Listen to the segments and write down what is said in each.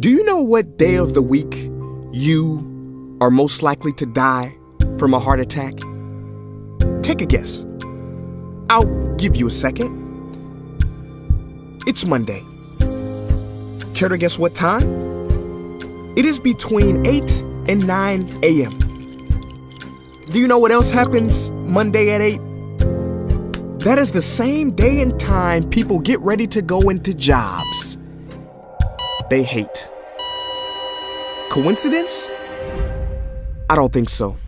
Do you know what day of the week you are most likely to die from a heart attack? Take a guess. I'll give you a second. It's Monday. Care to guess what time? It is between 8 and 9 a.m. Do you know what else happens Monday at 8? That is the same day and time people get ready to go into jobs they hate. Coincidence? I don't think so.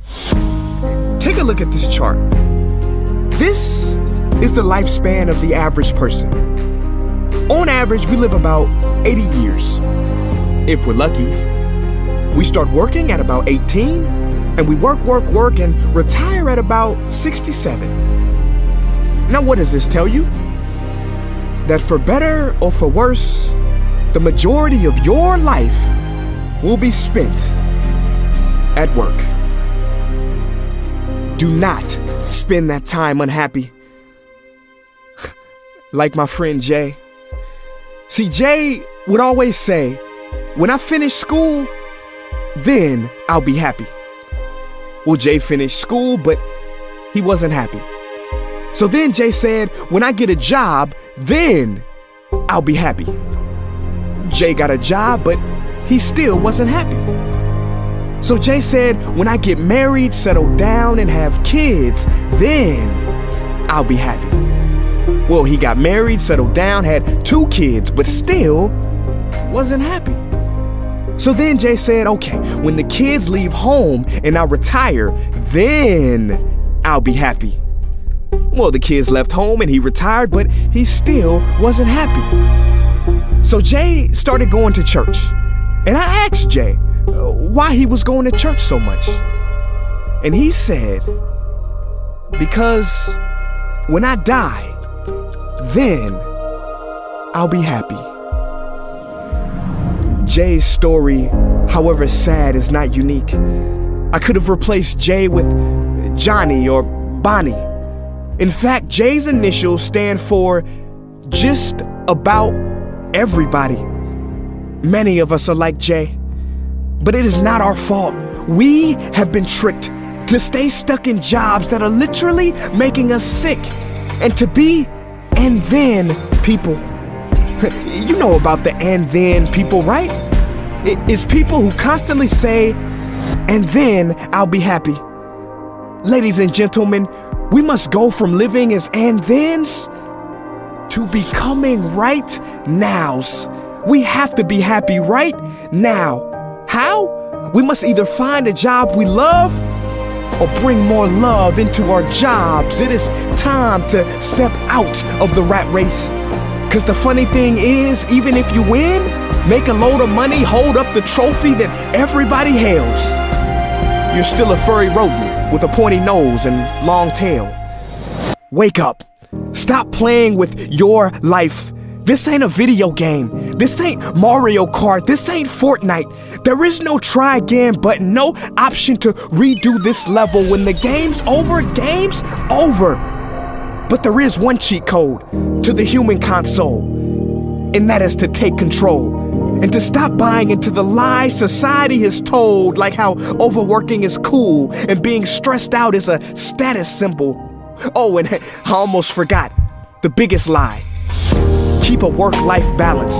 Take a look at this chart. This is the lifespan of the average person. On average, we live about 80 years. If we're lucky, we start working at about 18, and we work, and retire at about 67. Now, what does this tell you? That for better or for worse, the majority of your life will be spent at work. Do not spend that time unhappy. Like my friend Jay. See, Jay would always say, when I finish school, then I'll be happy. Well, Jay finished school, but he wasn't happy. So then Jay said, when I get a job, then I'll be happy. Jay got a job, but he still wasn't happy. So Jay said, when I get married, settle down, and have kids, then I'll be happy. Well, he got married, settled down, had 2 kids, but still wasn't happy. So then Jay said, okay, when the kids leave home and I retire, then I'll be happy. Well, the kids left home and he retired, but he still wasn't happy. So Jay started going to church. And I asked Jay why he was going to church so much. And he said, because when I die, then I'll be happy. Jay's story, however sad, is not unique. I could have replaced Jay with Johnny or Bonnie. In fact, Jay's initials stand for just about everybody. Many of us are like Jay, but it is not our fault. We have been tricked to stay stuck in jobs that are literally making us sick and to be and then people. You know about the and then people, right? It's people who constantly say, and then I'll be happy. Ladies and gentlemen, we must go from living as and thens to becoming right nows. We have to be happy right now. How? We must either find a job we love or bring more love into our jobs. It is time to step out of the rat race. Cause the funny thing is, even if you win, make a load of money, hold up the trophy that everybody hails, you're still a furry rodent with a pointy nose and long tail. Wake up. Stop playing with your life. This ain't a video game. This ain't Mario Kart. This ain't Fortnite. There is no try again button, no option to redo this level. When the game's over, game's over. But there is one cheat code to the human console, and that is to take control and to stop buying into the lies society has told, like how overworking is cool and being stressed out is a status symbol. Oh, and I almost forgot the biggest lie. Keep a work-life balance.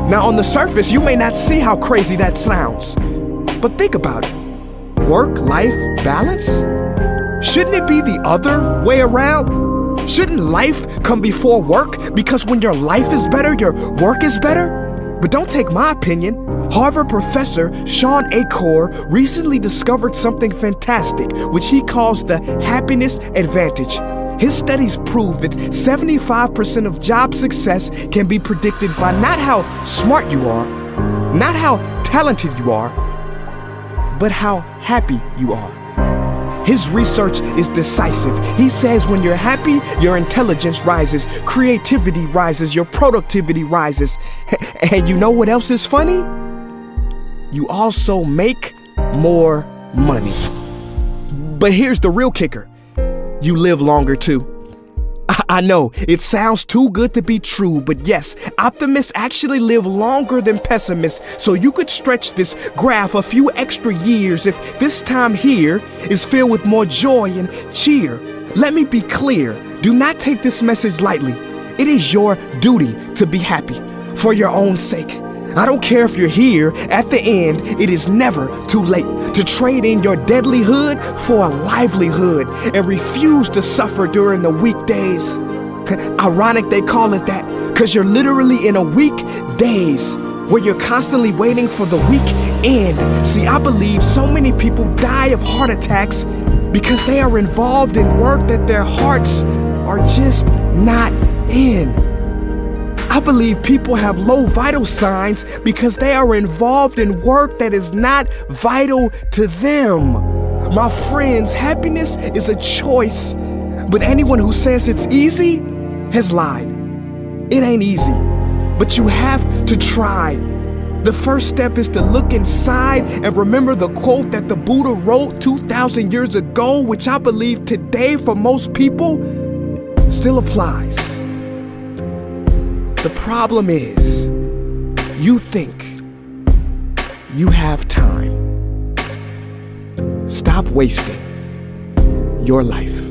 Now, on the surface, you may not see how crazy that sounds, but think about it. Work-life balance? Shouldn't it be the other way around? Shouldn't life come before work? Because when your life is better, your work is better? But don't take my opinion. Harvard professor Sean Achor recently discovered something fantastic, which he calls the happiness advantage. His studies prove that 75% of job success can be predicted by not how smart you are, not how talented you are, but how happy you are. His research is decisive. He says when you're happy, your intelligence rises, creativity rises, your productivity rises. And you know what else is funny? You also make more money. But here's the real kicker. You live longer too. I know, it sounds too good to be true, but yes, optimists actually live longer than pessimists, so you could stretch this graph a few extra years if this time here is filled with more joy and cheer. Let me be clear, do not take this message lightly. It is your duty to be happy, for your own sake. I don't care if you're here at the end, it is never too late to trade in your deadlyhood for a livelihood and refuse to suffer during the weekdays. Ironic they call it that, cause you're literally in a weekdays where you're constantly waiting for the weekend. See, I believe so many people die of heart attacks because they are involved in work that their hearts are just not in. I believe people have low vital signs because they are involved in work that is not vital to them. My friends, happiness is a choice, but anyone who says it's easy has lied. It ain't easy, but you have to try. The first step is to look inside and remember the quote that the Buddha wrote 2,000 years ago, which I believe today for most people still applies. The problem is, you think you have time. Stop wasting your life.